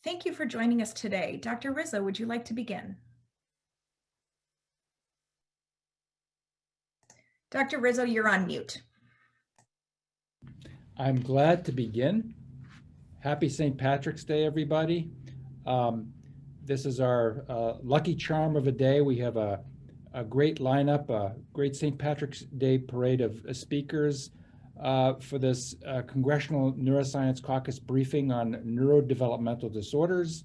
Thank you for joining us today. Dr. Rizzo, would you like to begin? Dr. Rizzo, you're on mute. I'm glad to begin. Happy St. Patrick's Day, everybody. This is our lucky charm of a day. We have a great lineup, a great St. Patrick's Day parade of speakers for this Congressional Neuroscience Caucus briefing on neurodevelopmental disorders,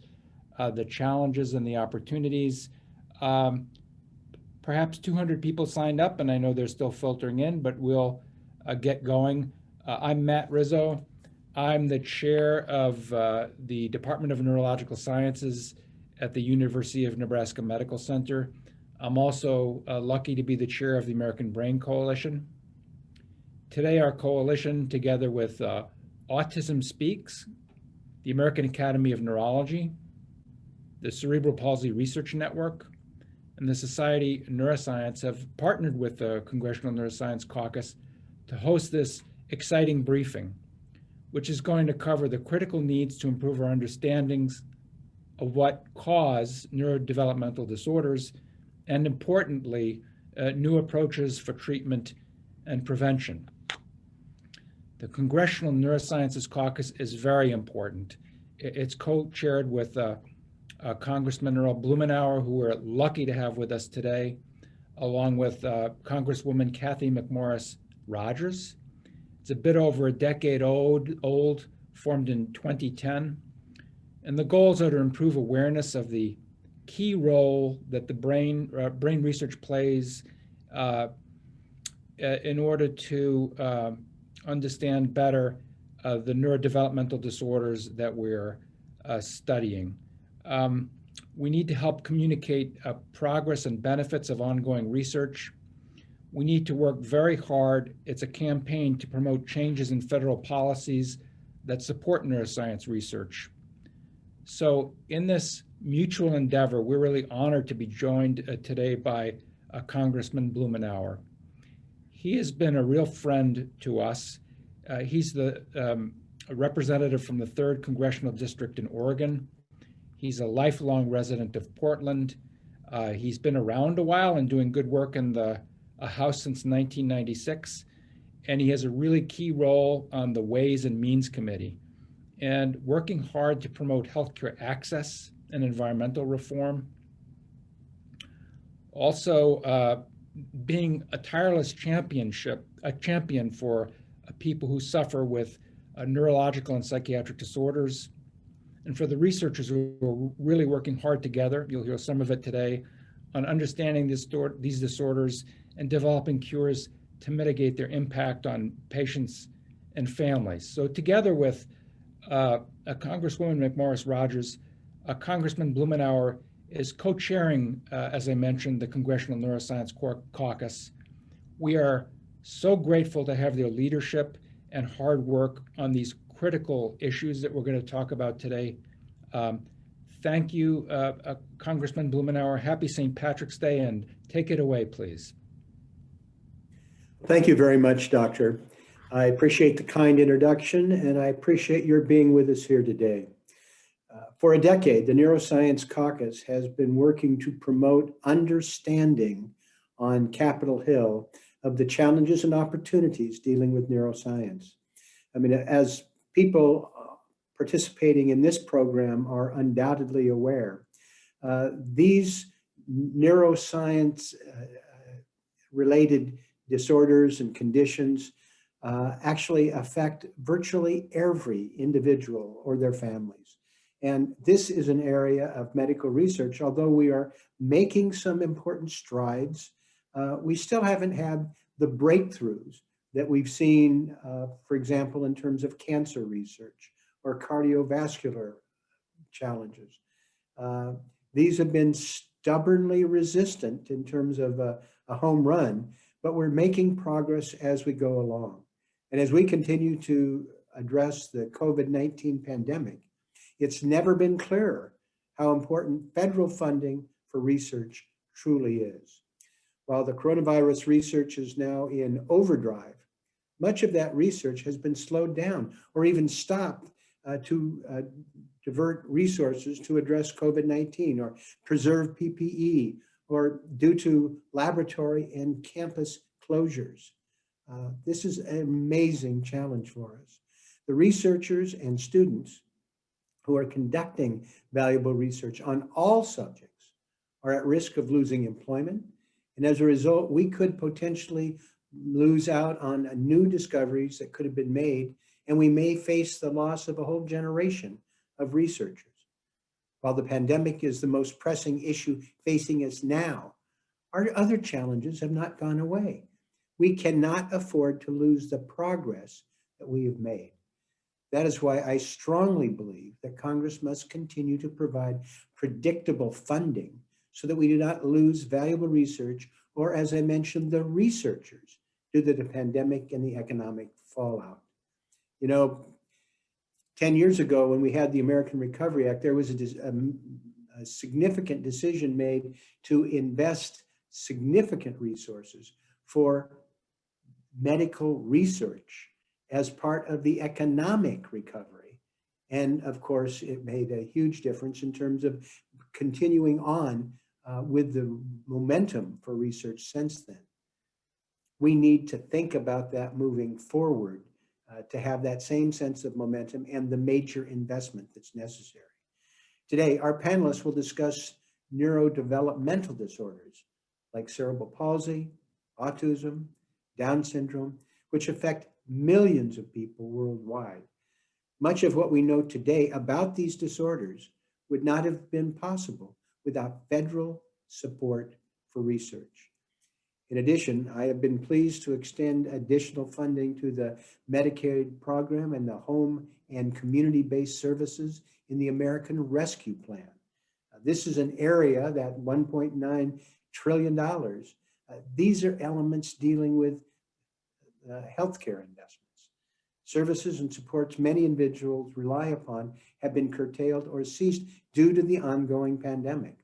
the challenges and the opportunities. Perhaps 200 people signed up, and I know they're still filtering in, but we'll get going. I'm Matt Rizzo. I'm the chair of the Department of Neurological Sciences at the University of Nebraska Medical Center. I'm also lucky to be the chair of the American Brain Coalition. Today, our coalition, together with Autism Speaks, the American Academy of Neurology, the Cerebral Palsy Research Network, and the Society of Neuroscience have partnered with the Congressional Neuroscience Caucus to host this exciting briefing, which is going to cover the critical needs to improve our understandings of what cause neurodevelopmental disorders, and importantly, new approaches for treatment and prevention. The Congressional Neurosciences Caucus is very important. It's co-chaired with Congressman Earl Blumenauer, who we're lucky to have with us today, along with Congresswoman Kathy McMorris Rogers. It's a bit over a decade old, formed in 2010. And the goals are to improve awareness of the key role that the brain research plays in order to understand better the neurodevelopmental disorders that we're studying. We need to help communicate progress and benefits of ongoing research. We need to work very hard. It's a campaign to promote changes in federal policies that support neuroscience research. So in this mutual endeavor, we're really honored to be joined today by Congressman Blumenauer. He has been a real friend to us. He's the representative from the 3rd Congressional District in Oregon. He's a lifelong resident of Portland. He's been around a while and doing good work in the House since 1996. And he has a really key role on the Ways and Means Committee and working hard to promote healthcare access and environmental reform. Also, being a tireless champion for people who suffer with neurological and psychiatric disorders. And for the researchers who are really working hard together, you'll hear some of it today, on understanding these disorders and developing cures to mitigate their impact on patients and families. So together with Congresswoman McMorris Rogers, Congressman Blumenauer is co-chairing, as I mentioned, the Congressional Neuroscience Caucus. We are so grateful to have their leadership and hard work on these critical issues that we're going to talk about today. Thank you, Congressman Blumenauer. Happy St. Patrick's Day, and take it away, please. Thank you very much, Doctor. I appreciate the kind introduction, and I appreciate your being with us here today. For a decade, the Neuroscience Caucus has been working to promote understanding on Capitol Hill of the challenges and opportunities dealing with neuroscience. I mean, as people participating in this program are undoubtedly aware, these neuroscience related disorders and conditions actually affect virtually every individual or their families. And this is an area of medical research. Although we are making some important strides, we still haven't had the breakthroughs that we've seen, for example, in terms of cancer research or cardiovascular challenges. These have been stubbornly resistant in terms of a home run, but we're making progress as we go along. And as we continue to address the COVID-19 pandemic, it's never been clearer how important federal funding for research truly is. While the coronavirus research is now in overdrive, much of that research has been slowed down or even stopped to divert resources to address COVID-19 or preserve PPE or due to laboratory and campus closures. This is an amazing challenge for us. The researchers and students who are conducting valuable research on all subjects are at risk of losing employment. And as a result, we could potentially lose out on new discoveries that could have been made, and we may face the loss of a whole generation of researchers. While the pandemic is the most pressing issue facing us now, our other challenges have not gone away. We cannot afford to lose the progress that we have made. That is why I strongly believe that Congress must continue to provide predictable funding so that we do not lose valuable research or, as I mentioned, the researchers due to the pandemic and the economic fallout. You know, 10 years ago when we had the American Recovery Act, there was a significant decision made to invest significant resources for medical research as part of the economic recovery. And of course, it made a huge difference in terms of continuing on with the momentum for research since then. We need to think about that moving forward to have that same sense of momentum and the major investment that's necessary. Today, our panelists will discuss neurodevelopmental disorders like cerebral palsy, autism, Down syndrome, which affect millions of people worldwide. Much of what we know today about these disorders would not have been possible without federal support for research. In addition, I have been pleased to extend additional funding to the Medicaid program and the home and community-based services in the American Rescue Plan. This is an area that $1.9 trillion. These are elements dealing with healthcare investments. Services and supports many individuals rely upon have been curtailed or ceased due to the ongoing pandemic.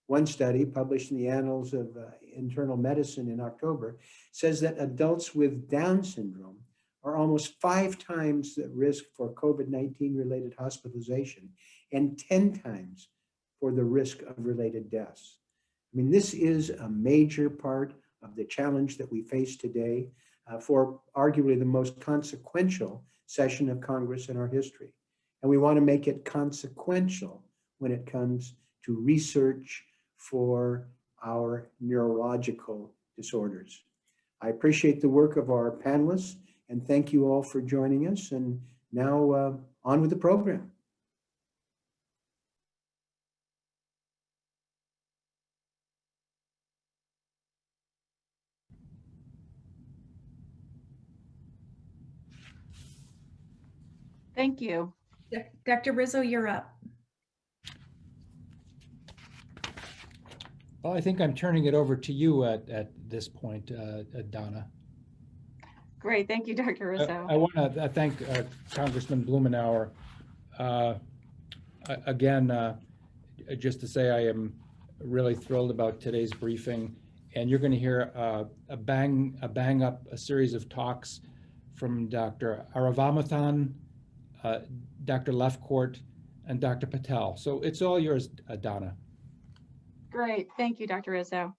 One study published in the Annals of Internal Medicine in October says that adults with Down syndrome are almost 5 times at risk for COVID-19 related hospitalization and 10 times for the risk of related deaths. I mean, this is a major part of the challenge that we face today for arguably the most consequential session of Congress in our history. And we want to make it consequential when it comes to research for our neurological disorders. I appreciate the work of our panelists and thank you all for joining us. And now on with the program. Thank you. Dr. Rizzo, you're up. Well, I think I'm turning it over to you at this point, Donna. Great. Thank you, Dr. Rizzo. I want to thank Congressman Blumenauer. Again, just to say I am really thrilled about today's briefing, and you're going to hear a bang up a series of talks from Dr. Aravamathan, Dr. Lefcourt, and Dr. Patel. So it's all yours, Donna. Great. Thank you, Dr. Rizzo.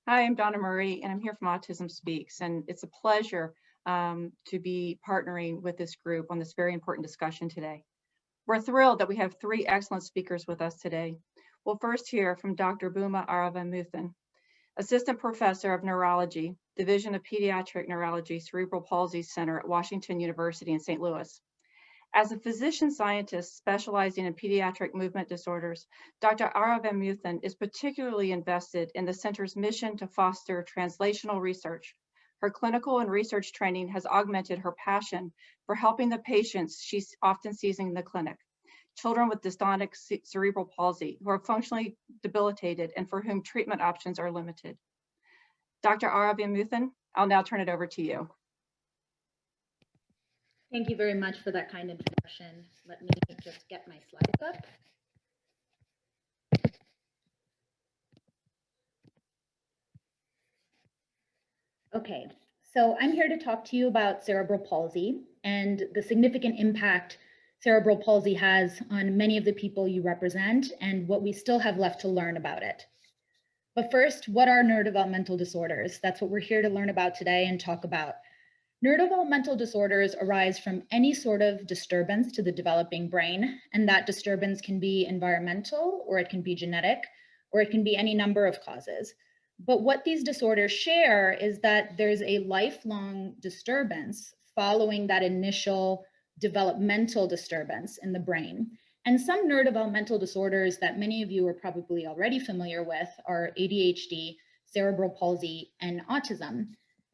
Hi, I'm Donna Murray, and I'm here from Autism Speaks, and it's a pleasure to be partnering with this group on this very important discussion today. We're thrilled that we have 3 excellent speakers with us today. We'll first hear from Dr. Bhuma Aravimunthun, Assistant Professor of Neurology, Division of Pediatric Neurology, Cerebral Palsy Center at Washington University in St. Louis. As a physician scientist specializing in pediatric movement disorders, Dr. Aravimunthun is particularly invested in the center's mission to foster translational research. Her clinical and research training has augmented her passion for helping the patients she often sees in the clinic, children with dystonic cerebral palsy who are functionally debilitated and for whom treatment options are limited. Dr. Aravimunthun, I'll now turn it over to you. Thank you very much for that kind introduction. Let me just get my slides up. Okay, so I'm here to talk to you about cerebral palsy and the significant impact cerebral palsy has on many of the people you represent and what we still have left to learn about it. But first, what are neurodevelopmental disorders? That's what we're here to learn about today and talk about. Neurodevelopmental disorders arise from any sort of disturbance to the developing brain, and that disturbance can be environmental, or it can be genetic, or it can be any number of causes. But what these disorders share is that there's a lifelong disturbance following that initial developmental disturbance in the brain. And some neurodevelopmental disorders that many of you are probably already familiar with are ADHD, cerebral palsy, and autism.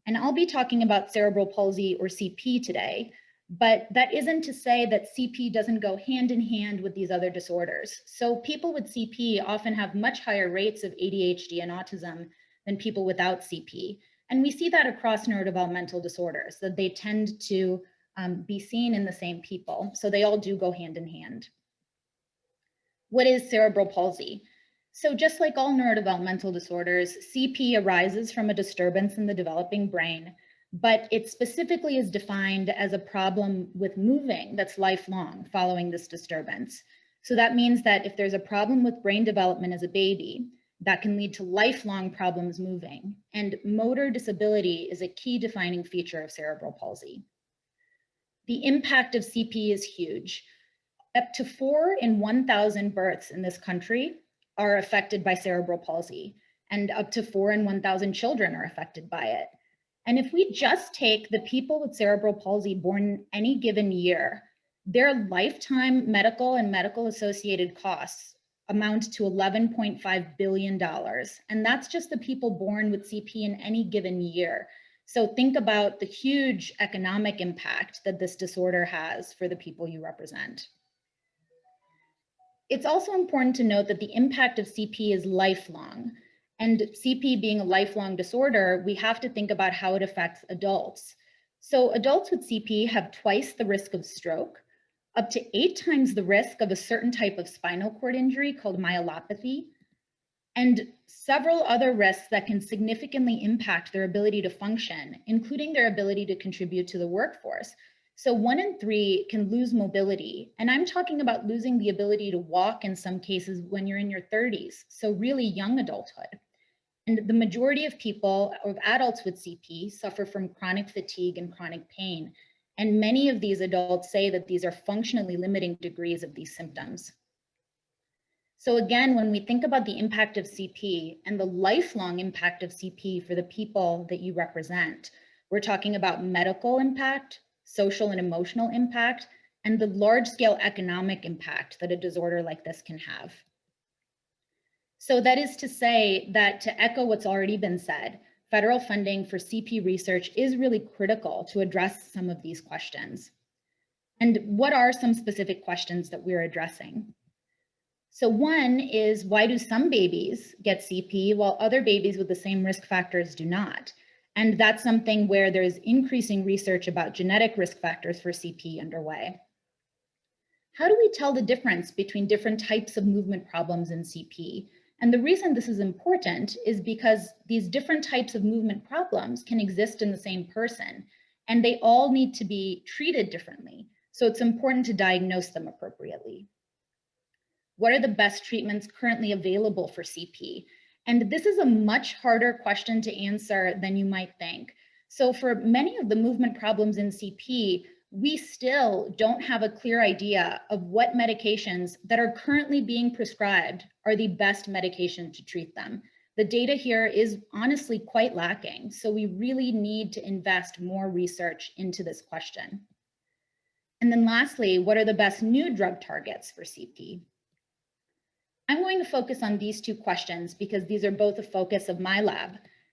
And I'll be talking about cerebral palsy or CP today, but that isn't to say that CP doesn't go hand in hand with these other disorders. So people with CP often have much higher rates of ADHD and autism than people without CP. And we see that across neurodevelopmental disorders, that they tend to be seen in the same people. So they all do go hand in hand. What is cerebral palsy? So just like all neurodevelopmental disorders, CP arises from a disturbance in the developing brain, but it specifically is defined as a problem with moving that's lifelong following this disturbance. So that means that if there's a problem with brain development as a baby, that can lead to lifelong problems moving. And motor disability is a key defining feature of cerebral palsy. The impact of CP is huge. Up to 4 in 1,000 births in this country are affected by cerebral palsy, and up to 4 in 1,000 children are affected by it. And if we just take the people with cerebral palsy born any given year, their lifetime medical and medical associated costs amount to $11.5 billion. And that's just the people born with CP in any given year. So think about the huge economic impact that this disorder has for the people you represent. It's also important to note that the impact of CP is lifelong. And CP being a lifelong disorder, we have to think about how it affects adults. So adults with CP have twice the risk of stroke, up to 8 times the risk of a certain type of spinal cord injury called myelopathy, and several other risks that can significantly impact their ability to function, including their ability to contribute to the workforce. So 1 in 3 can lose mobility. And I'm talking about losing the ability to walk in some cases when you're in your 30s, so really young adulthood. And the majority of people, or adults with CP, suffer from chronic fatigue and chronic pain. And many of these adults say that these are functionally limiting degrees of these symptoms. So again, when we think about the impact of CP and the lifelong impact of CP for the people that you represent, we're talking about medical impact, social and emotional impact, and the large-scale economic impact that a disorder like this can have. So that is to say that, to echo what's already been said, federal funding for CP research is really critical to address some of these questions. And what are some specific questions that we're addressing? So one is, why do some babies get CP while other babies with the same risk factors do not? And that's something where there's increasing research about genetic risk factors for CP underway. How do we tell the difference between different types of movement problems in CP? And the reason this is important is because these different types of movement problems can exist in the same person, and they all need to be treated differently. So it's important to diagnose them appropriately. What are the best treatments currently available for CP? And this is a much harder question to answer than you might think. So for many of the movement problems in CP, we still don't have a clear idea of what medications that are currently being prescribed are the best medication to treat them. The data here is honestly quite lacking. So we really need to invest more research into this question. And then lastly, what are the best new drug targets for CP? I'm going to focus on these 2 questions because these are both a focus of my lab.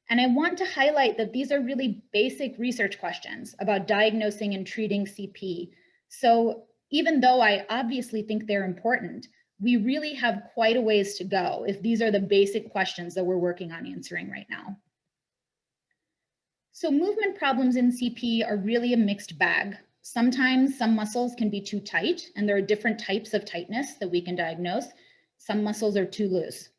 And I want to highlight that these are really basic research questions about diagnosing and treating CP. So even though I obviously think they're important, we really have quite a ways to go if these are the basic questions that we're working on answering right now. So movement problems in CP are really a mixed bag. Sometimes some muscles can be too tight, and there are different types of tightness that we can diagnose. Some muscles are too loose.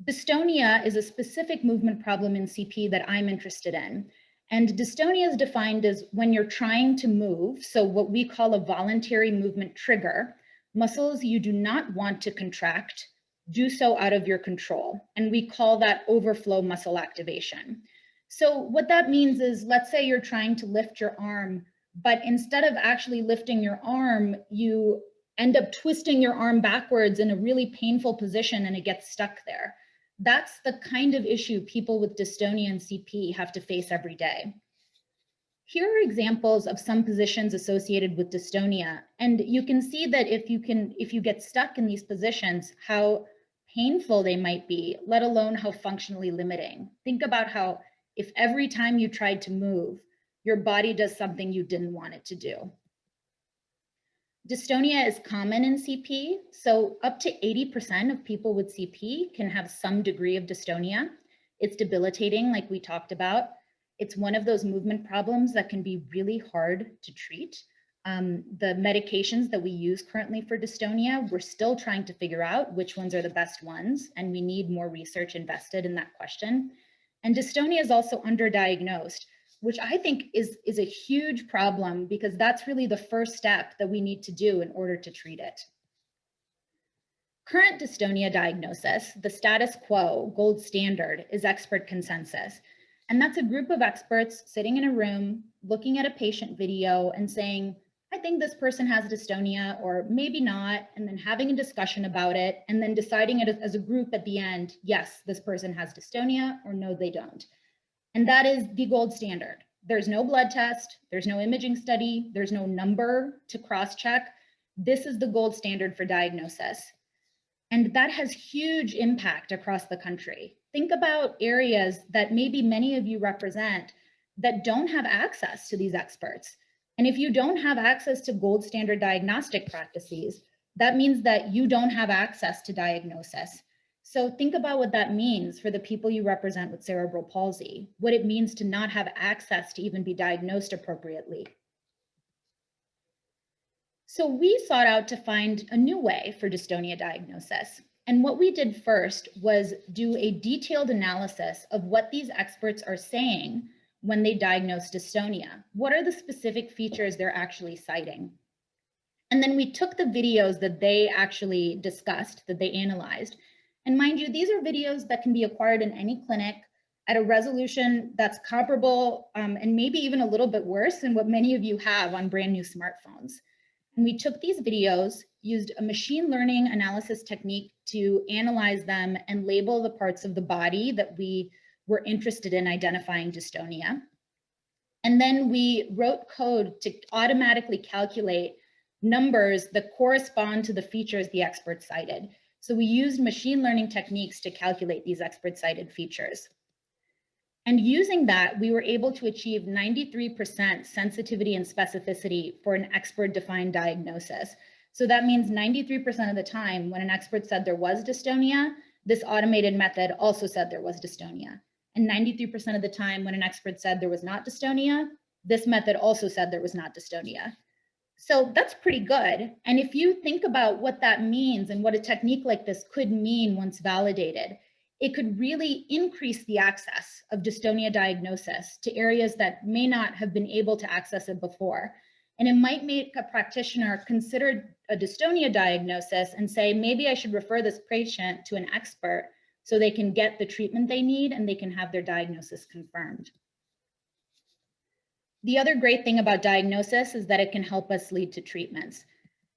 Dystonia is a specific movement problem in CP that I'm interested in. And dystonia is defined as when you're trying to move, so what we call a voluntary movement trigger, muscles you do not want to contract do so out of your control. And we call that overflow muscle activation. So what that means is, let's say you're trying to lift your arm, but instead of actually lifting your arm, you end up twisting your arm backwards in a really painful position and it gets stuck there. That's the kind of issue people with dystonia and CP have to face every day. Here are examples of some positions associated with dystonia. And you can see that if you get stuck in these positions, how painful they might be, let alone how functionally limiting. Think about how if every time you tried to move, your body does something you didn't want it to do. Dystonia is common in CP, so up to 80% of people with CP can have some degree of dystonia. It's debilitating, like we talked about. It's one of those movement problems that can be really hard to treat. The medications that we use currently for dystonia, we're still trying to figure out which ones are the best ones, and we need more research invested in that question. And dystonia is also underdiagnosed, which I think is a huge problem because that's really the first step that we need to do in order to treat it. Current dystonia diagnosis, the status quo, gold standard, is expert consensus. And that's a group of experts sitting in a room, looking at a patient video and saying, I think this person has dystonia or maybe not, and then having a discussion about it, and then deciding it as a group at the end, yes, this person has dystonia or no, they don't. And that is the gold standard. There's no blood test, there's no imaging study, there's no number to cross-check. This is the gold standard for diagnosis. And that has huge impact across the country. Think about areas that maybe many of you represent that don't have access to these experts. And if you don't have access to gold standard diagnostic practices, that means that you don't have access to diagnosis. So think about what that means for the people you represent with cerebral palsy, what it means to not have access to even be diagnosed appropriately. So we sought out to find a new way for dystonia diagnosis. And what we did first was do a detailed analysis of what these experts are saying when they diagnose dystonia. What are the specific features they're actually citing? And then we took the videos that they actually discussed, that they analyzed. And mind you, these are videos that can be acquired in any clinic at a resolution that's comparable and maybe even a little bit worse than what many of you have on brand new smartphones. And we took these videos, used a machine learning analysis technique to analyze them and label the parts of the body that we were interested in identifying dystonia. And then we wrote code to automatically calculate numbers that correspond to the features the experts cited. So we used machine learning techniques to calculate these expert cited features. And using that, we were able to achieve 93% sensitivity and specificity for an expert defined diagnosis. So that means 93% of the time when an expert said there was dystonia, this automated method also said there was dystonia. And 93% of the time when an expert said there was not dystonia, this method also said there was not dystonia. So that's pretty good. And if you think about what that means and what a technique like this could mean once validated, it could really increase the access of dystonia diagnosis to areas that may not have been able to access it before. And it might make a practitioner consider a dystonia diagnosis and say, maybe I should refer this patient to an expert so they can get the treatment they need and they can have their diagnosis confirmed. The other great thing about diagnosis is that it can help us lead to treatments.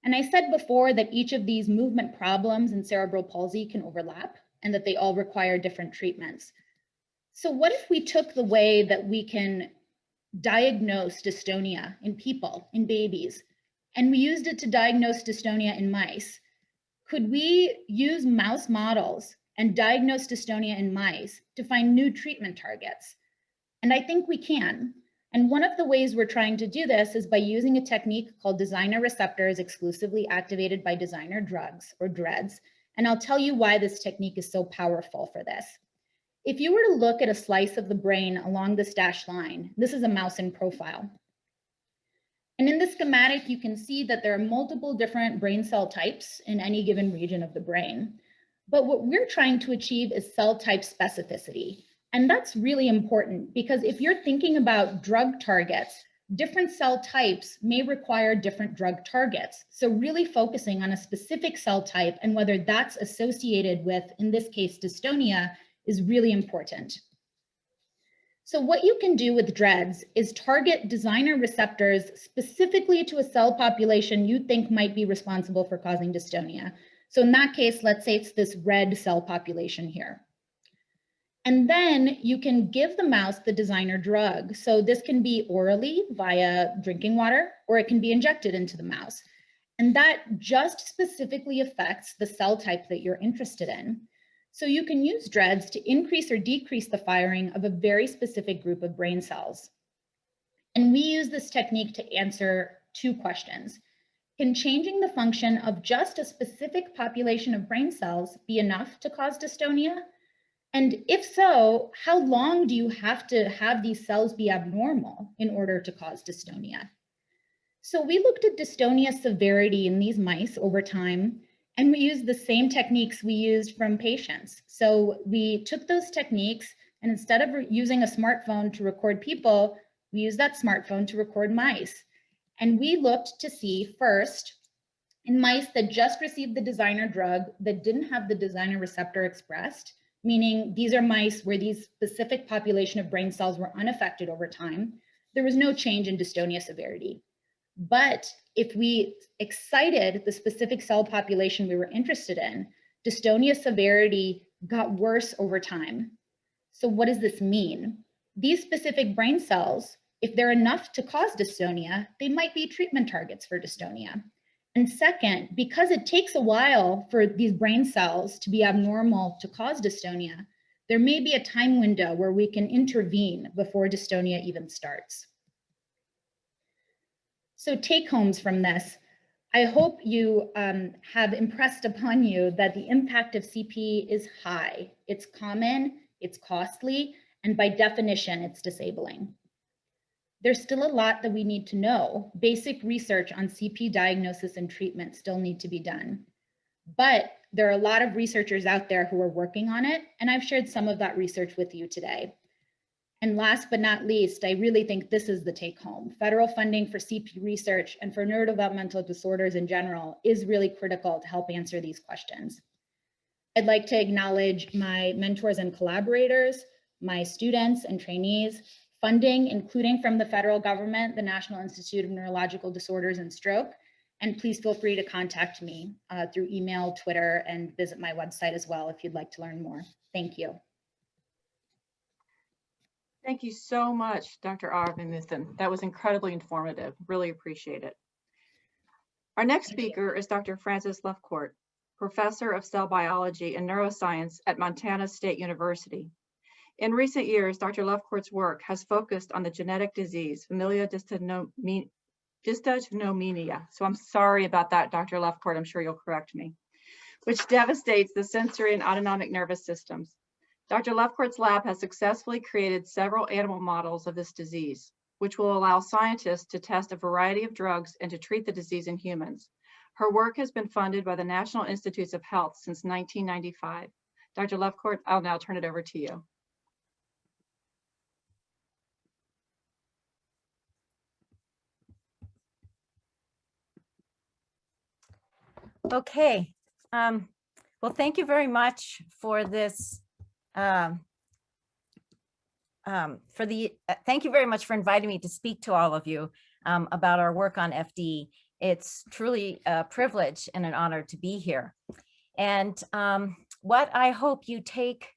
And I said before that each of these movement problems in cerebral palsy can overlap and that they all require different treatments. So what if we took the way that we can diagnose dystonia in people, in babies, and we used it to diagnose dystonia in mice? Could we use mouse models and diagnose dystonia in mice to find new treatment targets? And I think we can. And one of the ways we're trying to do this is by using a technique called designer receptors exclusively activated by designer drugs, or DREDs. And I'll tell you why this technique is so powerful for this. If you were to look at a slice of the brain along this dashed line, this is a mouse in profile. And in this schematic, you can see that there are multiple different brain cell types in any given region of the brain. But what we're trying to achieve is cell type specificity. And that's really important because if you're thinking about drug targets, different cell types may require different drug targets. So really focusing on a specific cell type and whether that's associated with, in this case, dystonia, is really important. So what you can do with DREDS is target designer receptors specifically to a cell population you think might be responsible for causing dystonia. So in that case, let's say it's this red cell population here. And then you can give the mouse the designer drug. So this can be orally via drinking water, or it can be injected into the mouse. And that just specifically affects the cell type that you're interested in. So you can use DREDS to increase or decrease the firing of a very specific group of brain cells. And we use this technique to answer two questions. Can changing the function of just a specific population of brain cells be enough to cause dystonia? And if so, how long do you have to have these cells be abnormal in order to cause dystonia? So we looked at dystonia severity in these mice over time, and we used the same techniques we used from patients. So we took those techniques, and instead of using a smartphone to record people, we used that smartphone to record mice. And we looked to see first, in mice that just received the designer drug that didn't have the designer receptor expressed, meaning these are mice where these specific population of brain cells were unaffected over time, there was no change in dystonia severity. But if we excited the specific cell population we were interested in, dystonia severity got worse over time. So what does this mean? These specific brain cells, if they're enough to cause dystonia, they might be treatment targets for dystonia. And second, because it takes a while for these brain cells to be abnormal to cause dystonia, there may be a time window where we can intervene before dystonia even starts. So take homes from this. I hope you have impressed upon you that the impact of CP is high. It's common, it's costly, and by definition, it's disabling. There's still a lot that we need to know. Basic research on CP diagnosis and treatment still need to be done. But there are a lot of researchers out there who are working on it, and I've shared some of that research with you today. And last but not least, I really think this is the take home. Federal funding for CP research and for neurodevelopmental disorders in general is really critical to help answer these questions. I'd like to acknowledge my mentors and collaborators, my students and trainees, funding, including from the federal government, the National Institute of Neurological Disorders and Stroke. And please feel free to contact me through email, Twitter, and visit my website as well if you'd like to learn more. Thank you. Thank you so much, Dr. Arvind. That was incredibly informative. Really appreciate it. Our next speaker is Dr. Francis Lefcourt, Professor of Cell Biology and Neuroscience at Montana State University. In recent years, Dr. Lefcourt's work has focused on the genetic disease, Familial Dystonomia. So I'm sorry about that, Dr. Lefcourt, I'm sure you'll correct me, which devastates the sensory and autonomic nervous systems. Dr. Lefcourt's lab has successfully created several animal models of this disease, which will allow scientists to test a variety of drugs and to treat the disease in humans. Her work has been funded by the National Institutes of Health since 1995. Dr. Lefcourt, I'll now turn it over to you. Okay, well, thank you very much for this. Thank you very much for inviting me to speak to all of you about our work on FD. It's truly a privilege and an honor to be here. And what I hope you take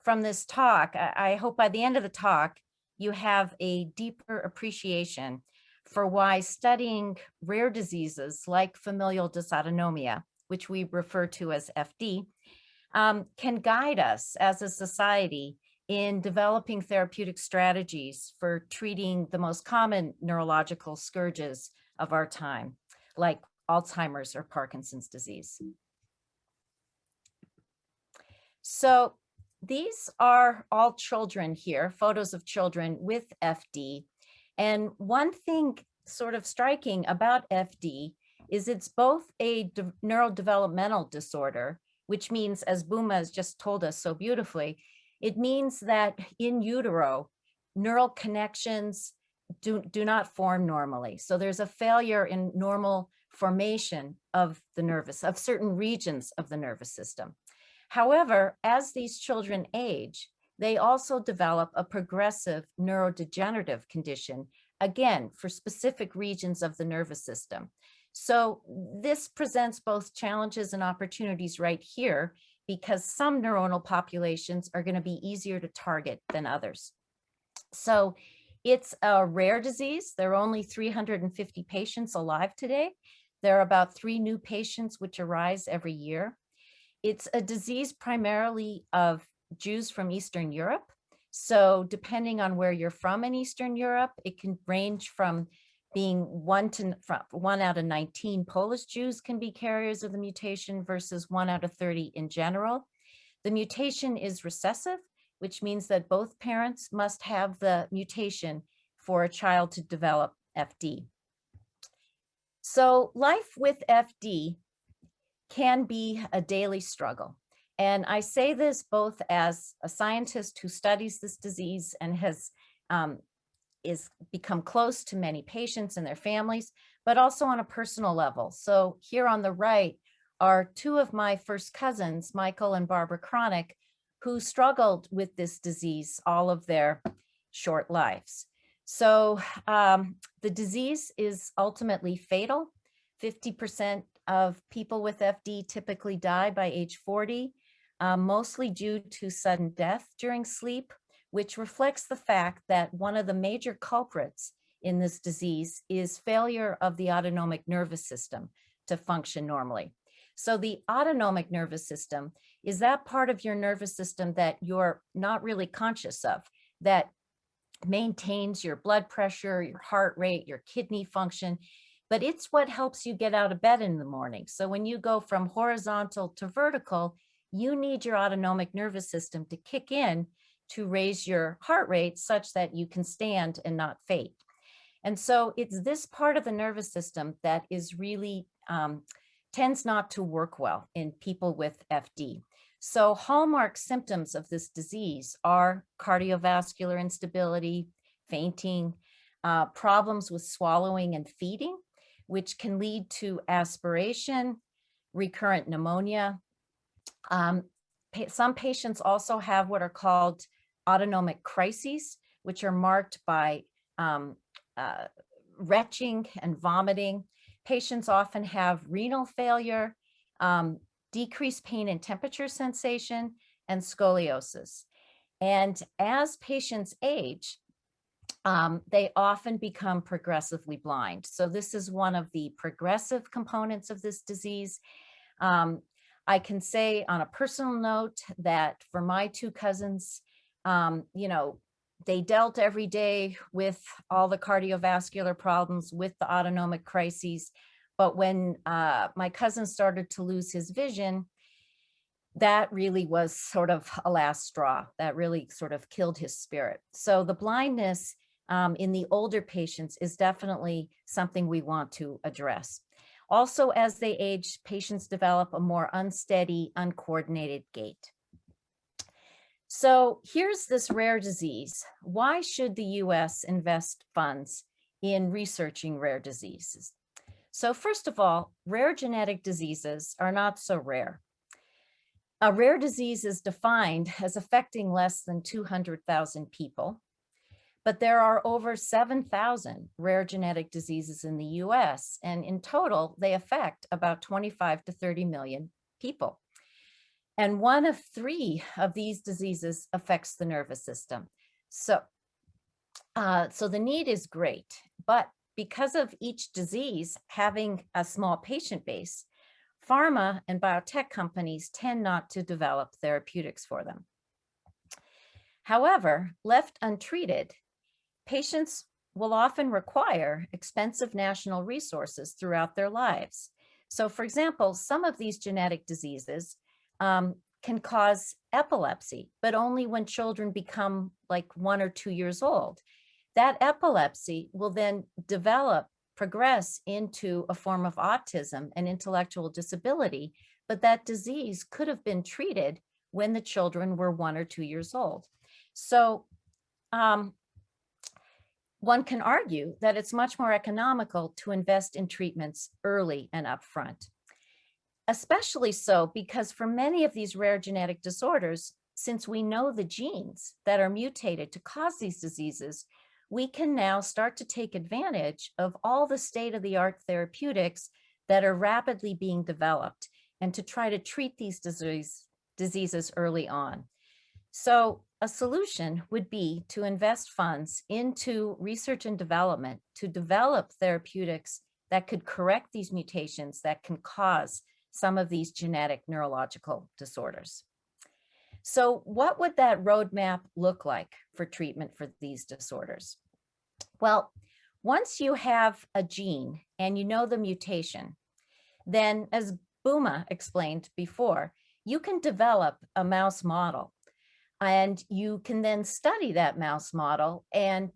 from this talk, I hope by the end of the talk, you have a deeper appreciation for why studying rare diseases like familial dysautonomia, which we refer to as FD, can guide us as a society in developing therapeutic strategies for treating the most common neurological scourges of our time, like Alzheimer's or Parkinson's disease. So these are all children here, photos of children with FD. And one thing sort of striking about FD is it's both a neurodevelopmental disorder, which means, as Booma has just told us so beautifully, It means that in utero, neural connections do not form normally. So there's a failure in normal formation of certain regions of the nervous system. However, as these children age, they also develop a progressive neurodegenerative condition, again, for specific regions of the nervous system. So this presents both challenges and opportunities right here, because some neuronal populations are going to be easier to target than others. So it's a rare disease. There are only 350 patients alive today. There are about 3 new patients which arise every year. It's a disease primarily of Jews from Eastern Europe. So depending on where you're from in Eastern Europe, it can range from being 1 out of 19 Polish Jews can be carriers of the mutation versus 1 out of 30 in general. The mutation is recessive, which means that both parents must have the mutation for a child to develop FD. So life with FD can be a daily struggle. And I say this both as a scientist who studies this disease and has become close to many patients and their families, but also on a personal level. So here on the right are 2 of my first cousins, Michael and Barbara Cronick, who struggled with this disease all of their short lives. So the disease is ultimately fatal. 50% of people with FD typically die by age 40, mostly due to sudden death during sleep, which reflects the fact that one of the major culprits in this disease is failure of the autonomic nervous system to function normally. So the autonomic nervous system is that part of your nervous system that you're not really conscious of, that maintains your blood pressure, your heart rate, your kidney function, but it's what helps you get out of bed in the morning. So when you go from horizontal to vertical, you need your autonomic nervous system to kick in to raise your heart rate such that you can stand and not faint. And so it's this part of the nervous system that is really tends not to work well in people with FD. So hallmark symptoms of this disease are cardiovascular instability, fainting, problems with swallowing and feeding, which can lead to aspiration, recurrent pneumonia. Some patients also have what are called autonomic crises, which are marked by retching and vomiting. Patients often have renal failure, decreased pain and temperature sensation, and scoliosis. And as patients age, they often become progressively blind. So this is one of the progressive components of this disease. I can say on a personal note that for my 2 cousins, they dealt every day with all the cardiovascular problems, with the autonomic crises. But when my cousin started to lose his vision, that really was sort of a last straw. That really sort of killed his spirit. So the blindness in the older patients is definitely something we want to address. Also, as they age, patients develop a more unsteady, uncoordinated gait. So here's this rare disease. Why should the US invest funds in researching rare diseases? So first of all, rare genetic diseases are not so rare. A rare disease is defined as affecting less than 200,000 people, but there are over 7,000 rare genetic diseases in the US, and in total, they affect about 25 to 30 million people. And 1 of 3 of these diseases affects the nervous system. So the need is great, but because of each disease having a small patient base, pharma and biotech companies tend not to develop therapeutics for them. However, left untreated, patients will often require expensive national resources throughout their lives. So for example, some of these genetic diseases can cause epilepsy, but only when children become like 1 or 2 years old. That epilepsy will then progress into a form of autism and intellectual disability, but that disease could have been treated when the children were 1 or 2 years old. So one can argue that it's much more economical to invest in treatments early and upfront. Especially so because for many of these rare genetic disorders, since we know the genes that are mutated to cause these diseases, we can now start to take advantage of all the state-of-the-art therapeutics that are rapidly being developed and to try to treat these diseases early on. So a solution would be to invest funds into research and development to develop therapeutics that could correct these mutations that can cause some of these genetic neurological disorders. So what would that roadmap look like for treatment for these disorders? Well, once you have a gene and you know the mutation, then as Booma explained before, you can develop a mouse model and you can then study that mouse model and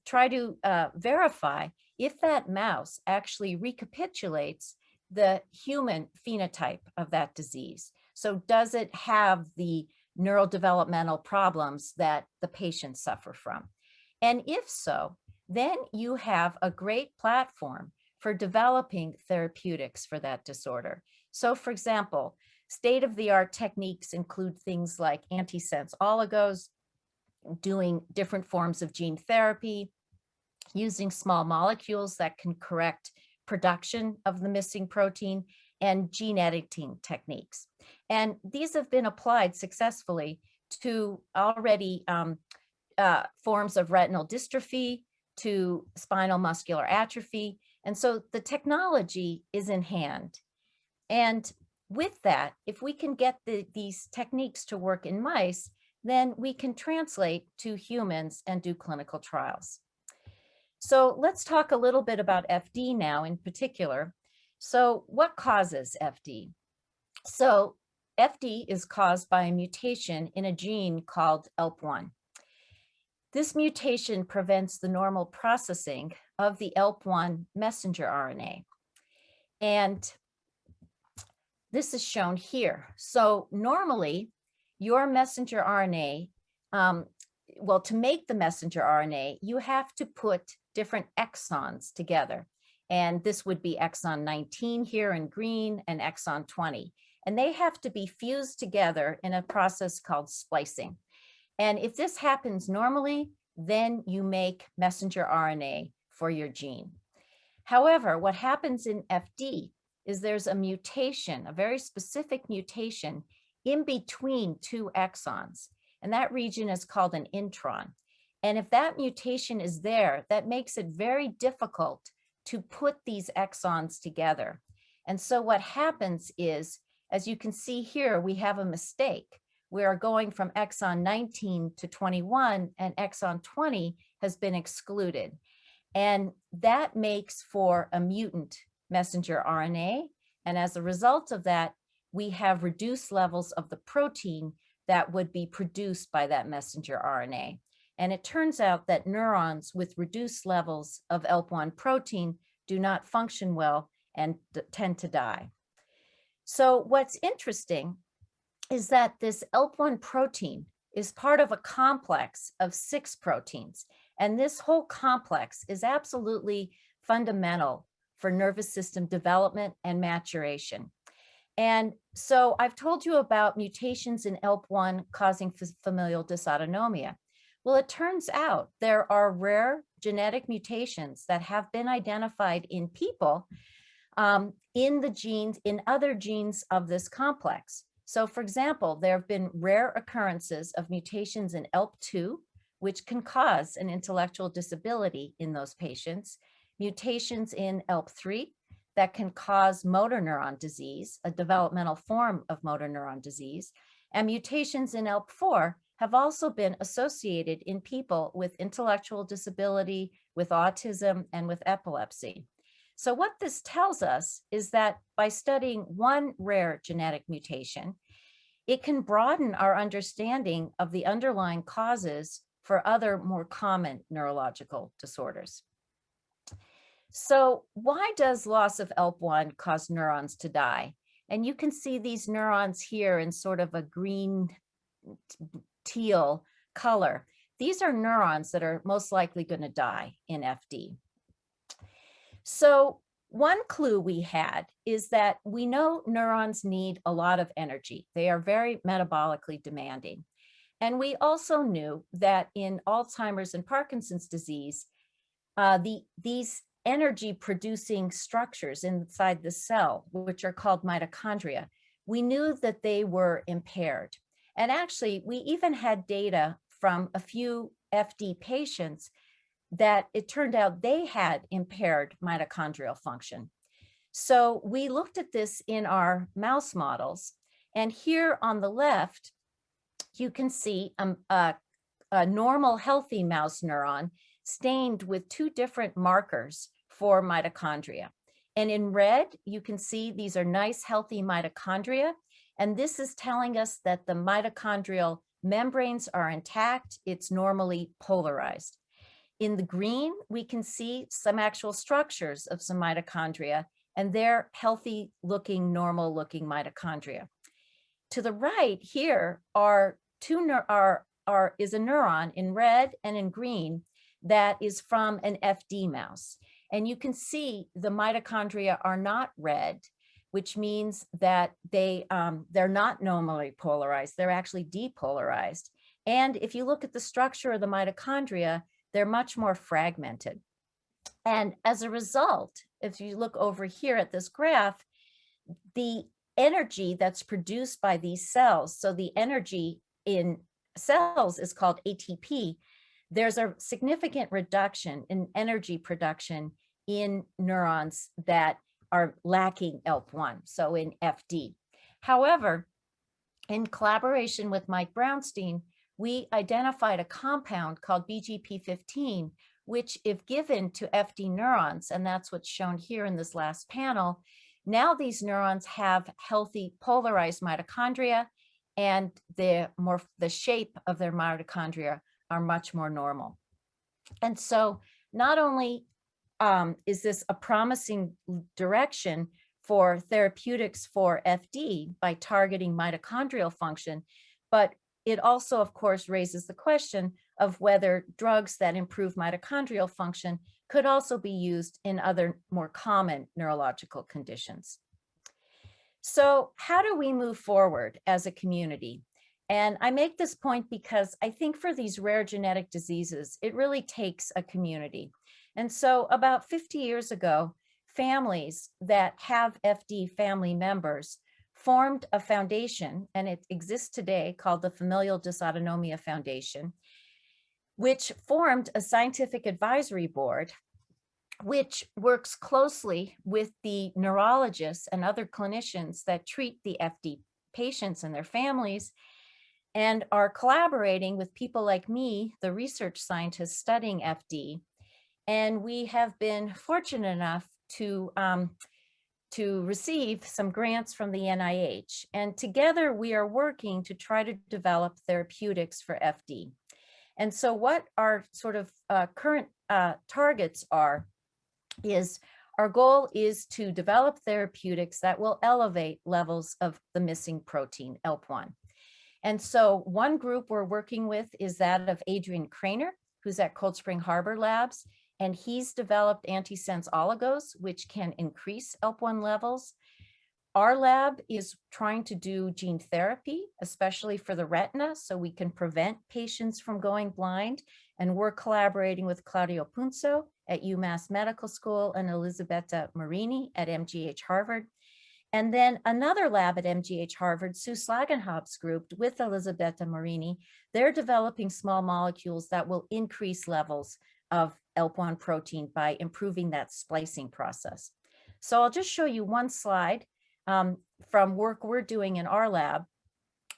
try to verify if that mouse actually recapitulates the human phenotype of that disease. So does it have the neurodevelopmental problems that the patients suffer from? And if so, then you have a great platform for developing therapeutics for that disorder. So for example, state-of-the-art techniques include things like antisense oligos, doing different forms of gene therapy, using small molecules that can correct production of the missing protein, and gene editing techniques. And these have been applied successfully to already forms of retinal dystrophy, to spinal muscular atrophy. And so the technology is in hand. And with that, if we can get these techniques to work in mice, then we can translate to humans and do clinical trials. So let's talk a little bit about FD now in particular. So what causes FD? So FD is caused by a mutation in a gene called ELP1. This mutation prevents the normal processing of the ELP1 messenger RNA. And this is shown here. So normally your messenger RNA, well, to make the messenger RNA, you have to put different exons together. And this would be exon 19 here in green and exon 20. And they have to be fused together in a process called splicing. And if this happens normally, then you make messenger RNA for your gene. However, what happens in FD is there's a mutation, a very specific mutation in between two exons. And that region is called an intron. And if that mutation is there, that makes it very difficult to put these exons together. And so what happens is, as you can see here, we have a mistake. We are going from exon 19 to 21, and exon 20 has been excluded. And that makes for a mutant messenger RNA. And as a result of that, we have reduced levels of the protein that would be produced by that messenger RNA. And it turns out that neurons with reduced levels of ELP1 protein do not function well and tend to die. So what's interesting is that this ELP1 protein is part of a complex of 6 proteins. And this whole complex is absolutely fundamental for nervous system development and maturation. And so I've told you about mutations in ELP1 causing familial dysautonomia. Well, it turns out there are rare genetic mutations that have been identified in people in the genes, in other genes of this complex. So for example, there have been rare occurrences of mutations in ELP2, which can cause an intellectual disability in those patients, mutations in ELP3 that can cause motor neuron disease, a developmental form of motor neuron disease, and mutations in ELP4 have also been associated in people with intellectual disability, with autism, and with epilepsy. So what this tells us is that by studying one rare genetic mutation, it can broaden our understanding of the underlying causes for other more common neurological disorders. So why does loss of ELP1 cause neurons to die? And you can see these neurons here in sort of a green teal color. These are neurons that are most likely going to die in FD. So one clue we had is that we know neurons need a lot of energy. They are very metabolically demanding. And we also knew that in Alzheimer's and Parkinson's disease, these energy producing structures inside the cell, which are called mitochondria, we knew that they were impaired. And actually, we even had data from a few FD patients that it turned out they had impaired mitochondrial function. So we looked at this in our mouse models. And here on the left, you can see a normal healthy mouse neuron stained with two different markers for mitochondria. And in red, you can see these are nice, healthy mitochondria. And this is telling us that the mitochondrial membranes are intact. It's normally polarized. In the green, we can see some actual structures of some mitochondria, and they're healthy looking, normal looking mitochondria. To the right here are is a neuron in red and in green that is from an FD mouse. And you can see the mitochondria are not red, which means that they're not normally polarized. They're actually depolarized. And if you look at the structure of the mitochondria, they're much more fragmented. And as a result, if you look over here at this graph, the energy that's produced by these cells, so the energy in cells is called ATP, there's a significant reduction in energy production in neurons that are lacking ELP1, so in FD. However, in collaboration with Mike Brownstein, we identified a compound called BGP15, which if given to FD neurons, and that's what's shown here in this last panel, now these neurons have healthy polarized mitochondria, and the shape of their mitochondria are much more normal. And so not only is this a promising direction for therapeutics for FD by targeting mitochondrial function, but it also, of course, raises the question of whether drugs that improve mitochondrial function could also be used in other more common neurological conditions. So how do we move forward as a community? And I make this point because I think for these rare genetic diseases, it really takes a community. And so about 50 years ago, families that have FD family members formed a foundation, and it exists today, called the Familial Dysautonomia Foundation, which formed a scientific advisory board, which works closely with the neurologists and other clinicians that treat the FD patients and their families, and are collaborating with people like me, the research scientists studying FD. And we have been fortunate enough to receive some grants from the NIH. And together we are working to try to develop therapeutics for FD. And so what our sort of current targets are is our goal is to develop therapeutics that will elevate levels of the missing protein, ELP1. And so one group we're working with is that of Adrian Krainer, who's at Cold Spring Harbor Labs, and he's developed antisense oligos, which can increase ELP1 levels. Our lab is trying to do gene therapy, especially for the retina, so we can prevent patients from going blind. And we're collaborating with Claudio Punzo at UMass Medical School and Elisabetta Marini at MGH Harvard. And then another lab at MGH Harvard, Sue Slagenhop's group with Elisabetta Marini, they're developing small molecules that will increase levels of ELP1 protein by improving that splicing process. So I'll just show you one slide from work we're doing in our lab.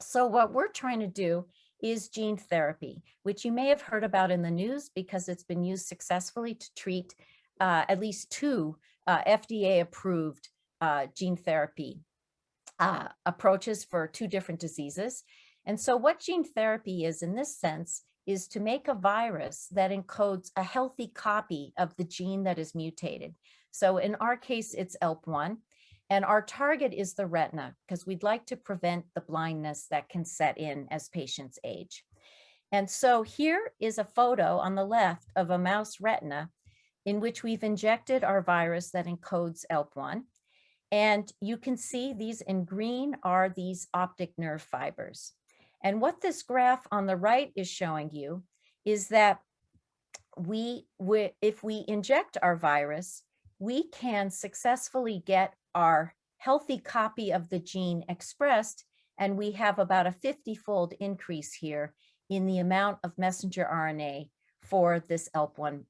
So what we're trying to do is gene therapy, which you may have heard about in the news because it's been used successfully to treat at least 2 FDA-approved gene therapy approaches for 2 different diseases. And so what gene therapy is in this sense is to make a virus that encodes a healthy copy of the gene that is mutated. So in our case, it's ELP1. And our target is the retina because we'd like to prevent the blindness that can set in as patients age. And so here is a photo on the left of a mouse retina in which we've injected our virus that encodes ELP1. And you can see these in green are these optic nerve fibers. And what this graph on the right is showing you is that if we inject our virus, we can successfully get our healthy copy of the gene expressed, and we have about a 50-fold increase here in the amount of messenger RNA for this ELP1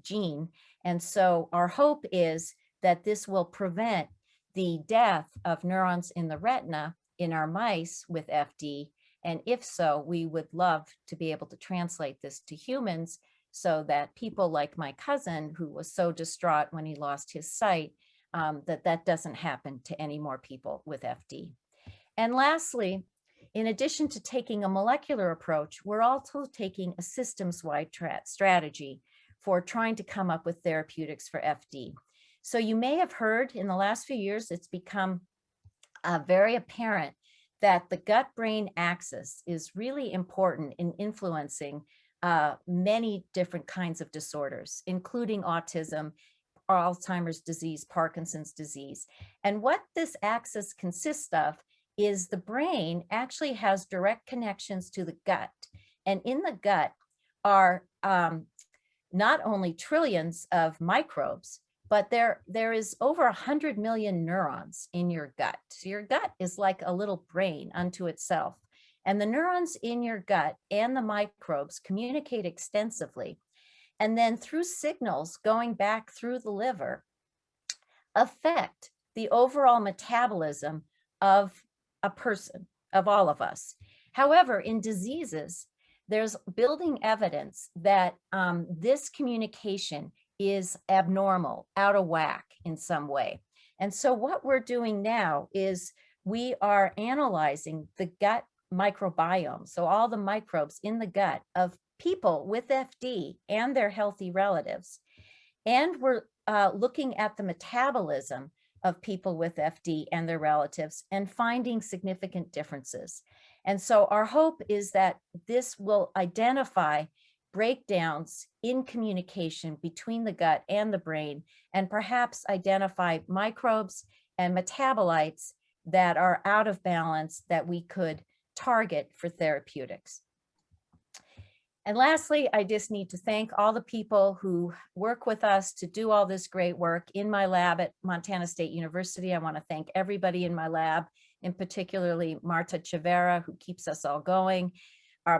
gene. And so our hope is that this will prevent the death of neurons in the retina in our mice with FD. And if so, we would love to be able to translate this to humans so that people like my cousin, who was so distraught when he lost his sight, that doesn't happen to any more people with FD. And lastly, in addition to taking a molecular approach, we're also taking a systems-wide strategy for trying to come up with therapeutics for FD. So you may have heard in the last few years, it's become very apparent that the gut-brain axis is really important in influencing many different kinds of disorders, including autism, Alzheimer's disease, Parkinson's disease. And what this axis consists of is the brain actually has direct connections to the gut. And in the gut are not only trillions of microbes, but there is over 100 million neurons in your gut. So your gut is like a little brain unto itself. And the neurons in your gut and the microbes communicate extensively. And then through signals going back through the liver, affect the overall metabolism of a person, of all of us. However, in diseases, there's building evidence that this communication is abnormal, out of whack in some way. And so what we're doing now is we are analyzing the gut microbiome, so all the microbes in the gut of people with FD and their healthy relatives. And we're looking at the metabolism of people with FD and their relatives and finding significant differences. And so our hope is that this will identify breakdowns in communication between the gut and the brain, and perhaps identify microbes and metabolites that are out of balance that we could target for therapeutics. And lastly, I just need to thank all the people who work with us to do all this great work in my lab at Montana State University. I want to thank everybody in my lab, and particularly Marta Chavera, who keeps us all going.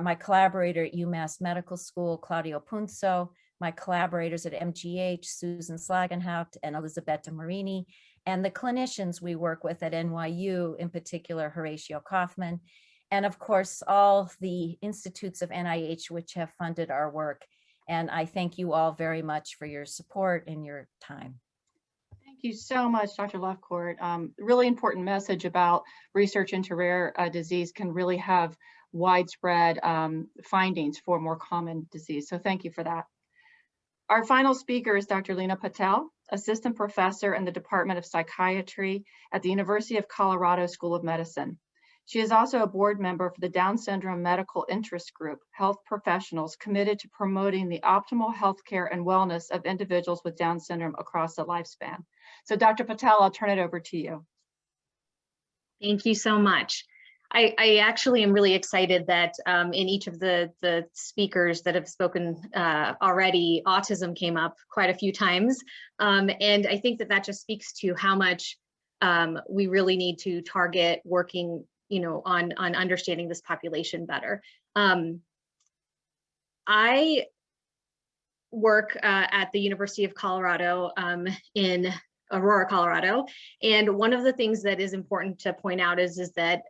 My collaborator at UMass Medical School, Claudio Punzo, my collaborators at MGH, Susan Slagenhaupt and Elisabetta Marini, and the clinicians we work with at NYU, in particular, Horatio Kaufman, and of course, all the institutes of NIH which have funded our work. And I thank you all very much for your support and your time. Thank you so much, Dr. Lefcourt. Really important message about research into rare disease can really have widespread findings for more common disease. So thank you for that. Our final speaker is Dr. Lena Patel, Assistant Professor in the Department of Psychiatry at the University of Colorado School of Medicine. She is also a board member for the Down Syndrome Medical Interest Group, health professionals committed to promoting the optimal healthcare and wellness of individuals with Down syndrome across the lifespan. So Dr. Patel, I'll turn it over to you. Thank you so much. I actually am really excited that in each of the speakers that have spoken already, autism came up quite a few times. And I think that just speaks to how much we really need to target working on understanding this population better. I work at the University of Colorado in Aurora, Colorado. And one of the things that is important to point out is that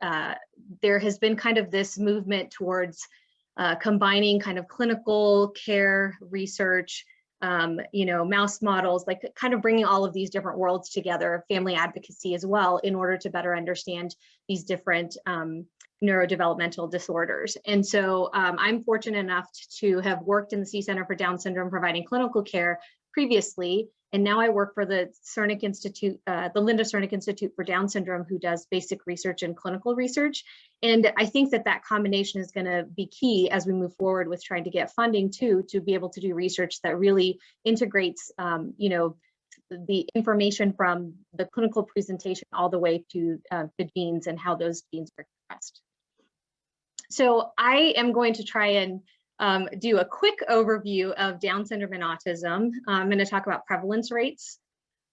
there has been kind of this movement towards combining kind of clinical care research, mouse models, like kind of bringing all of these different worlds together, family advocacy as well, in order to better understand these different neurodevelopmental disorders. And so I'm fortunate enough to have worked in the C Center for Down Syndrome providing clinical care previously, And now I work for the Cernick Institute, the Linda Cernick Institute for Down Syndrome, who does basic research and clinical research. And I think that that combination is going to be key as we move forward with trying to get funding too, to be able to do research that really integrates, you know, the information from the clinical presentation all the way to the genes and how those genes are expressed. So I am going to try and do a quick overview of Down syndrome and autism. I'm going to talk about prevalence rates,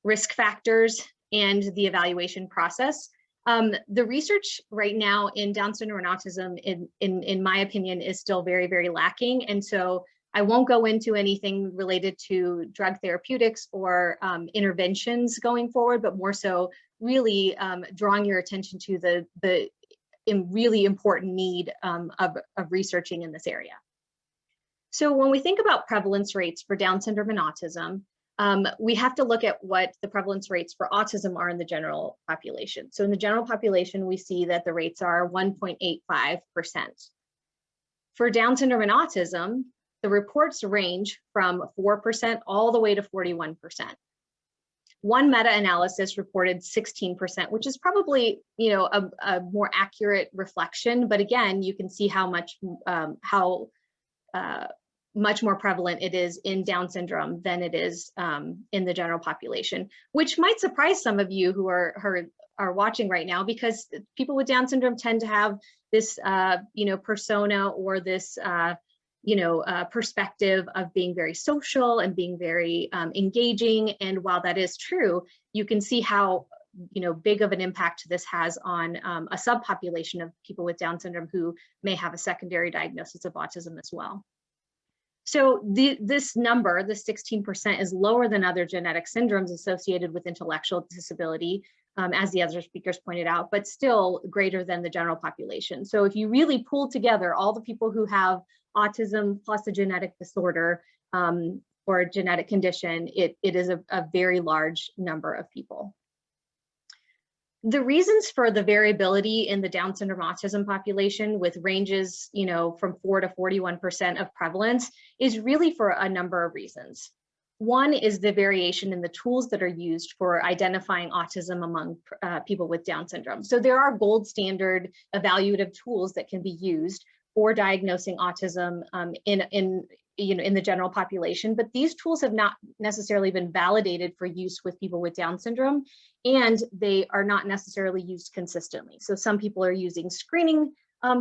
risk factors, and the evaluation process. The research right now in Down syndrome and autism, in my opinion, is still very, very lacking. And so I won't go into anything related to drug therapeutics or interventions going forward, but more so really drawing your attention to the really important need of researching in this area. So when we think about prevalence rates for Down syndrome and autism, we have to look at what the prevalence rates for autism are in the general population. So in the general population, we see that the rates are 1.85%. For Down syndrome and autism, the reports range from 4% all the way to 41%. One meta-analysis reported 16%, which is probably, you know, a more accurate reflection. But again, you can see how much much more prevalent it is in Down syndrome than it is in the general population, which might surprise some of you who are watching right now, because people with Down syndrome tend to have this, you know, persona or this, perspective of being very social and being very engaging. And while that is true, you can see how, you know, big of an impact this has on a subpopulation of people with Down syndrome who may have a secondary diagnosis of autism as well. So this number, the 16%, is lower than other genetic syndromes associated with intellectual disability, as the other speakers pointed out, but still greater than the general population. So if you really pull together all the people who have autism plus a genetic disorder or a genetic condition, it is a very large number of people. The reasons for the variability in the Down syndrome autism population with ranges, you know, from 4 to 41% of prevalence is really for a number of reasons. One is the variation in the tools that are used for identifying autism among people with Down syndrome. So there are gold standard evaluative tools that can be used for diagnosing autism in the general population, but these tools have not necessarily been validated for use with people with Down syndrome, and they are not necessarily used consistently. So some people are using screening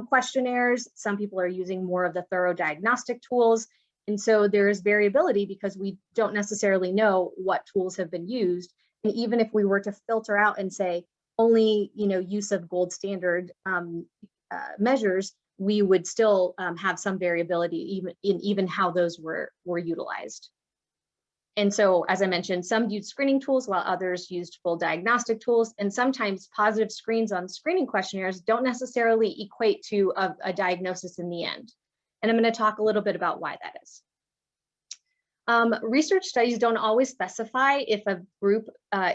questionnaires, some people are using more of the thorough diagnostic tools, and so there is variability because we don't necessarily know what tools have been used. And even if we were to filter out and say only, you know, use of gold standard measures, we would still have some variability even how those were utilized. And so, as I mentioned, some used screening tools while others used full diagnostic tools. And sometimes positive screens on screening questionnaires don't necessarily equate to a diagnosis in the end. And I'm going to talk a little bit about why that is. Research studies don't always specify if a group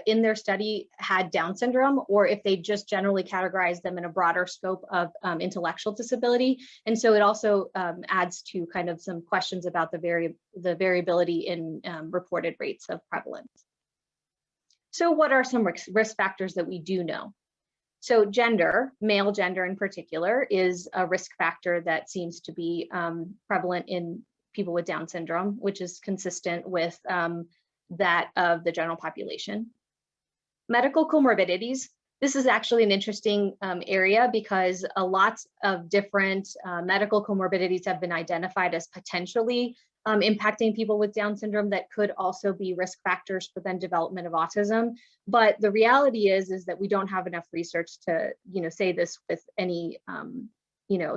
in their study had Down syndrome or if they just generally categorize them in a broader scope of intellectual disability. And so it also adds to kind of some questions about the variability in reported rates of prevalence. So what are some risk factors that we do know? So gender, male gender in particular, is a risk factor that seems to be prevalent in people with Down syndrome, which is consistent with that of the general population. Medical comorbidities. This is actually an interesting area because a lot of different medical comorbidities have been identified as potentially impacting people with Down syndrome that could also be risk factors for then development of autism. But the reality is that we don't have enough research to, you know, say this with any,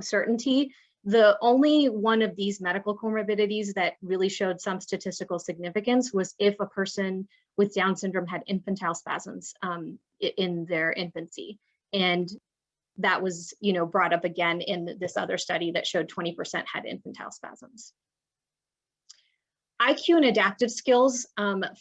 certainty. The only one of these medical comorbidities that really showed some statistical significance was if a person with Down syndrome had infantile spasms in their infancy. And that was, you know, brought up again in this other study that showed 20% had infantile spasms. IQ and adaptive skills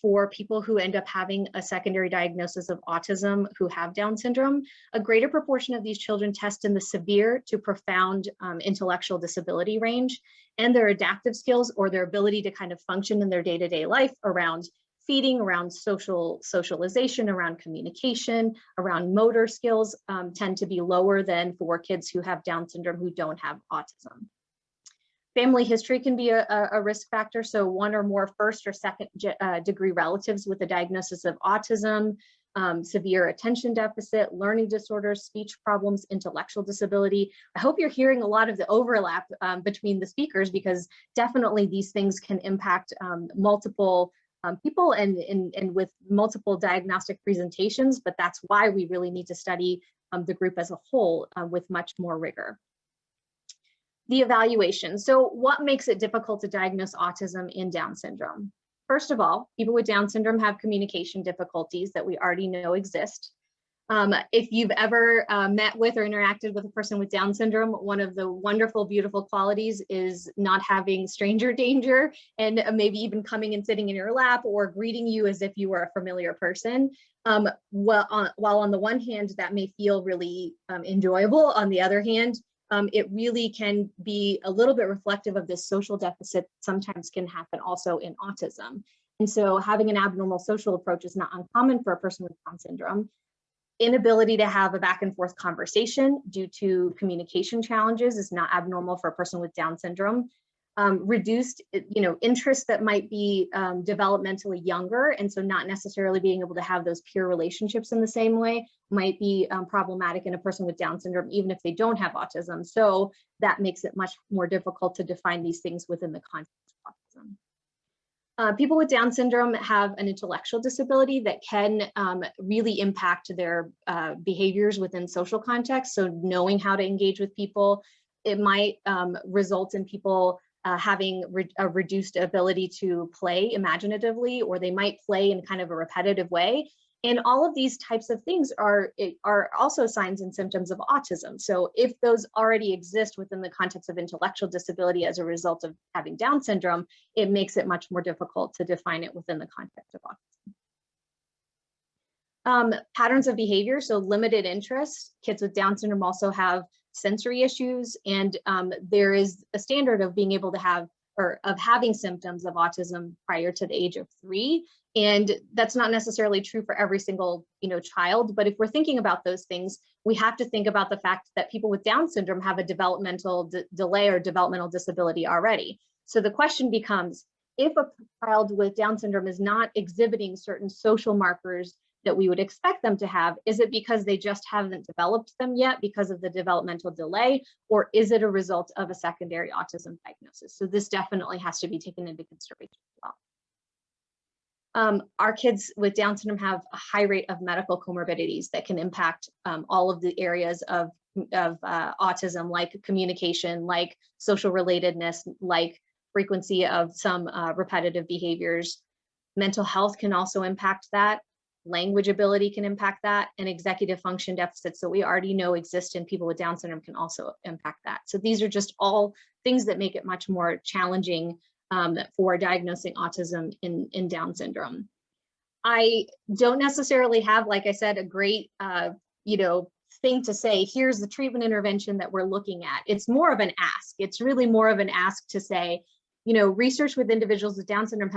for people who end up having a secondary diagnosis of autism who have Down syndrome, a greater proportion of these children test in the severe to profound intellectual disability range, and their adaptive skills or their ability to kind of function in their day-to-day life around feeding, around socialization, around communication, around motor skills tend to be lower than for kids who have Down syndrome who don't have autism. Family history can be a risk factor. So one or more first or second degree relatives with a diagnosis of autism, severe attention deficit, learning disorders, speech problems, intellectual disability. I hope you're hearing a lot of the overlap between the speakers, because definitely these things can impact multiple people and with multiple diagnostic presentations, but that's why we really need to study the group as a whole with much more rigor. The evaluation. So what makes it difficult to diagnose autism in Down syndrome? First of all, people with Down syndrome have communication difficulties that we already know exist. If you've ever met with or interacted with a person with Down syndrome, one of the wonderful, beautiful qualities is not having stranger danger and maybe even coming and sitting in your lap or greeting you as if you were a familiar person. While on the one hand, that may feel really enjoyable, on the other hand, it really can be a little bit reflective of this social deficit sometimes can happen also in autism. And so having an abnormal social approach is not uncommon for a person with Down syndrome. Inability to have a back and forth conversation due to communication challenges is not abnormal for a person with Down syndrome. Reduced, interests that might be developmentally younger, and so not necessarily being able to have those peer relationships in the same way might be problematic in a person with Down syndrome, even if they don't have autism. So that makes it much more difficult to define these things within the context of autism. People with Down syndrome have an intellectual disability that can really impact their behaviors within social contexts. So knowing how to engage with people, it might result in people having a reduced ability to play imaginatively, or they might play in kind of a repetitive way. And all of these types of things are also signs and symptoms of autism. So if those already exist within the context of intellectual disability as a result of having Down syndrome, it makes it much more difficult to define it within the context of autism. Patterns of behavior, so limited interest. Kids with Down syndrome also have sensory issues, and there is a standard of being able to have or of having symptoms of autism prior to the age of 3. And that's not necessarily true for every single child, but if we're thinking about those things, we have to think about the fact that people with Down syndrome have a developmental delay or developmental disability already. So the question becomes, if a child with Down syndrome is not exhibiting certain social markers that we would expect them to have, is it because they just haven't developed them yet because of the developmental delay, or is it a result of a secondary autism diagnosis? So this definitely has to be taken into consideration as well. Our kids with Down syndrome have a high rate of medical comorbidities that can impact all of the areas of autism, like communication, like social relatedness, like frequency of some repetitive behaviors. Mental health can also impact that. Language ability can impact that, and executive function deficits that we already know exist in people with Down syndrome can also impact that. So these are just all things that make it much more challenging for diagnosing autism in Down syndrome. I don't necessarily have, like I said, a great thing to say, here's the treatment intervention that we're looking at. It's more of an ask. It's really more of an ask to say, research with individuals with Down syndrome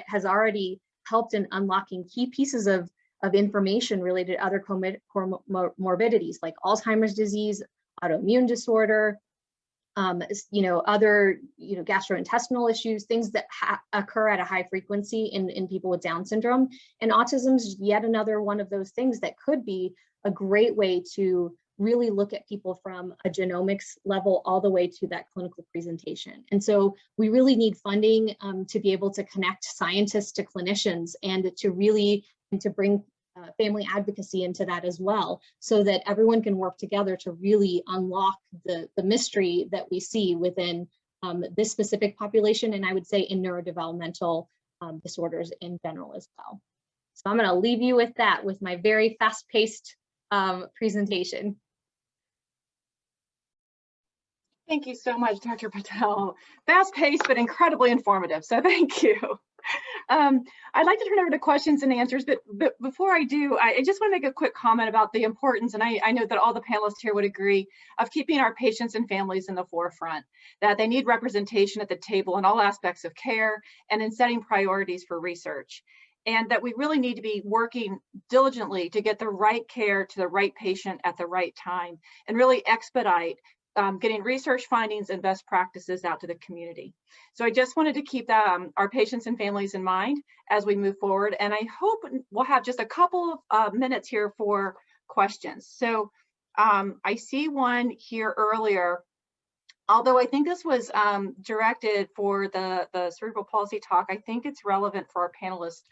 has already helped in unlocking key pieces of information related to other comorbidities like Alzheimer's disease, autoimmune disorder, other gastrointestinal issues, things that occur at a high frequency in people with Down syndrome. And autism is yet another one of those things that could be a great way to really look at people from a genomics level all the way to that clinical presentation. And so we really need funding to be able to connect scientists to clinicians and to bring family advocacy into that as well, so that everyone can work together to really unlock the mystery that we see within this specific population, and I would say in neurodevelopmental disorders in general as well. So I'm going to leave you with that, with my very fast-paced presentation. Thank you so much, Dr. Patel. Fast-paced, but incredibly informative, so thank you. I'd like to turn over to questions and answers, but before I do, I just want to make a quick comment about the importance, and I know that all the panelists here would agree, of keeping our patients and families in the forefront, that they need representation at the table in all aspects of care and in setting priorities for research. and that we really need to be working diligently to get the right care to the right patient at the right time and really expedite getting research findings and best practices out to the community. So I just wanted to keep that, our patients and families in mind as we move forward. And I hope we'll have just a couple of minutes here for questions. So I see one here earlier, although I think this was directed for the cerebral palsy talk. I think it's relevant for our panelists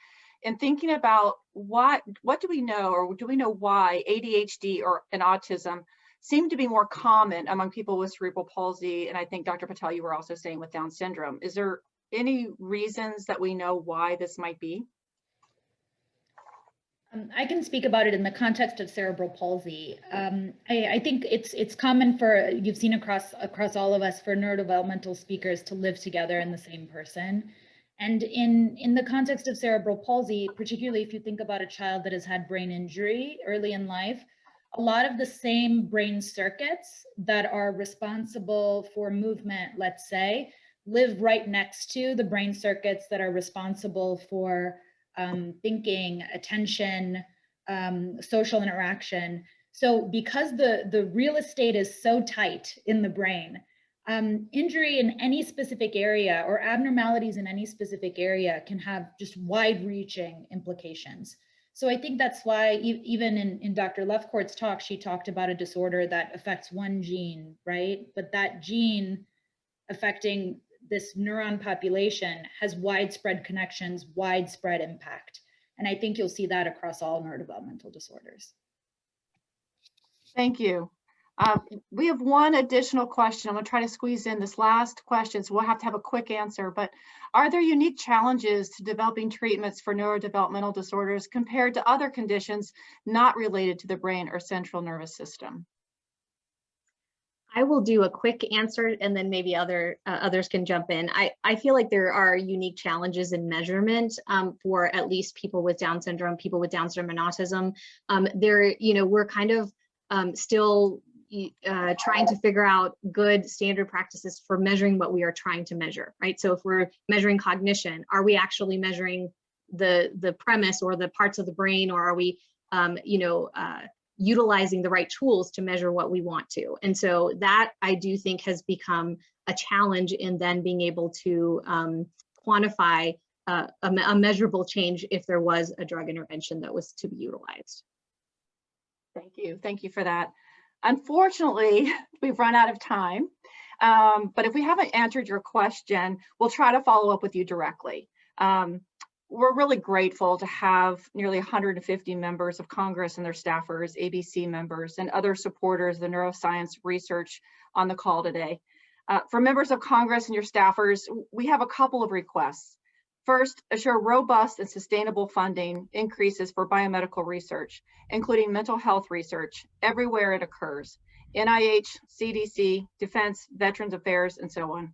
in thinking about what do we know, or do we know why ADHD and autism seem to be more common among people with cerebral palsy? And I think Dr. Patel, you were also saying with Down syndrome. Is there any reasons that we know why this might be? I can speak about it in the context of cerebral palsy. I think it's common for, you've seen across all of us, for neurodevelopmental speakers to live together in the same person. And in the context of cerebral palsy, particularly if you think about a child that has had brain injury early in life, a lot of the same brain circuits that are responsible for movement, let's say, live right next to the brain circuits that are responsible for thinking, attention, social interaction. So because the real estate is so tight in the brain, injury in any specific area or abnormalities in any specific area can have just wide-reaching implications. So I think that's why even in Dr. Lefcourt's talk, she talked about a disorder that affects one gene, right? But that gene affecting this neuron population has widespread connections, widespread impact. And I think you'll see that across all neurodevelopmental disorders. Thank you. We have one additional question. I'm going to try to squeeze in this last question, so we'll have to have a quick answer. But are there unique challenges to developing treatments for neurodevelopmental disorders compared to other conditions not related to the brain or central nervous system? I will do a quick answer and then maybe others can jump in. I feel like there are unique challenges in measurement for at least people with Down syndrome, people with Down syndrome and autism. We're kind of still trying to figure out good standard practices for measuring what we are trying to measure, right? So if we're measuring cognition, are we actually measuring the premise or the parts of the brain, or are we, utilizing the right tools to measure what we want to? And so that, I do think, has become a challenge in then being able to quantify a measurable change if there was a drug intervention that was to be utilized. Thank you. Thank you for that. Unfortunately, we've run out of time, but if we haven't answered your question, we'll try to follow up with you directly. We're really grateful to have nearly 150 members of Congress and their staffers, ABC members, and other supporters of the neuroscience research on the call today. For members of Congress and your staffers, we have a couple of requests. First, assure robust and sustainable funding increases for biomedical research, including mental health research, everywhere it occurs: NIH, CDC, Defense, Veterans Affairs, and so on.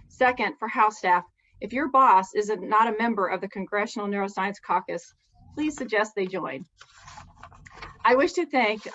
Second, for House staff, if your boss is not a member of the Congressional Neuroscience Caucus, please suggest they join. I wish to thank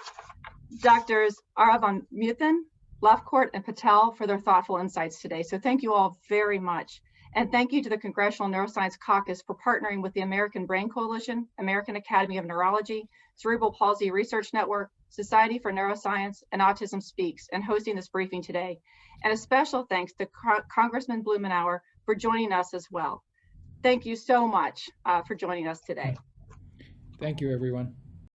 Drs. Aravan-Muthan, Lefcourt, and Patel for their thoughtful insights today. So thank you all very much. And thank you to the Congressional Neuroscience Caucus for partnering with the American Brain Coalition, American Academy of Neurology, Cerebral Palsy Research Network, Society for Neuroscience, and Autism Speaks, and hosting this briefing today. And a special thanks to Congressman Blumenauer for joining us as well. Thank you so much for joining us today. Thank you, everyone.